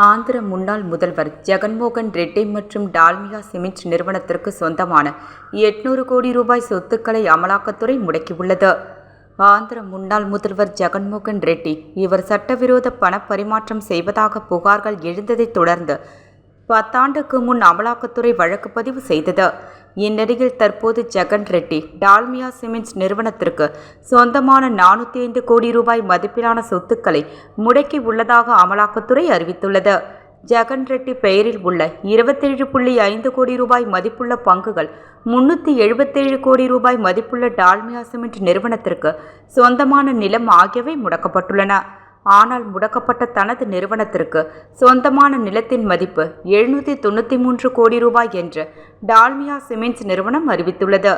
ஆந்திர முன்னாள் முதல்வர் ஜெகன்மோகன் ரெட்டி மற்றும் டால்மியா சிமெண்ட் நிறுவனத்திற்கு சொந்தமான 800 கோடி ரூபாய் சொத்துக்களை அமலாக்கத்துறை முடக்கியுள்ளது. ஆந்திர முன்னாள் முதல்வர் ஜெகன்மோகன் ரெட்டி இவர் சட்டவிரோத பண பரிமாற்றம் செய்வதாக புகார்கள் எழுந்ததைத் தொடர்ந்து 10 ஆண்டுக்கு முன் அமலாக்கத்துறை வழக்கு பதிவு செய்தது. இந்நிலையில் தற்போது ஜெகன் ரெட்டி டால்மியா சிமெண்ட் நிறுவனத்திற்கு சொந்தமான 405 கோடி ரூபாய் மதிப்பிலான சொத்துக்களை முடக்கி உள்ளதாக அமலாக்கத்துறை அறிவித்துள்ளது. ஜெகன் ரெட்டி பெயரில் உள்ள 27.5 கோடி ரூபாய் மதிப்புள்ள பங்குகள் 377 கோடி ரூபாய் மதிப்புள்ள டால்மியா சிமெண்ட் நிறுவனத்திற்கு சொந்தமான நிலம் ஆகியவை முடக்கப்பட்டுள்ளன. ஆனால் முடக்கப்பட்ட தனது நிறுவனத்திற்கு சொந்தமான நிலத்தின் மதிப்பு 793 கோடி ரூபாய் என்று டால்மியா சிமெண்ட்ஸ் நிறுவனம் அறிவித்துள்ளது.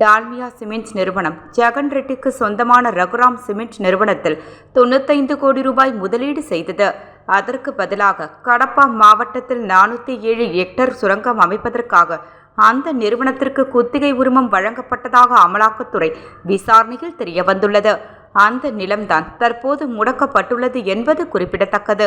டால்மியா சிமெண்ட்ஸ் நிறுவனம் ஜெகன் ரெட்டிக்கு சொந்தமான ரகுராம் சிமெண்ட் நிறுவனத்தில் 95 கோடி ரூபாய் முதலீடு செய்தது. அதற்கு பதிலாக கடப்பா மாவட்டத்தில் 407 ஹெக்டேர் சுரங்கம் அமைப்பதற்காக அந்த நிறுவனத்திற்கு குத்தகை உரிமம் வழங்கப்பட்டதாக அமலாக்கத்துறை விசாரணையில் தெரியவந்துள்ளது. அந்த நிலம்தான் தற்போது முடக்கப்பட்டுள்ளது என்பது குறிப்பிடத்தக்கது.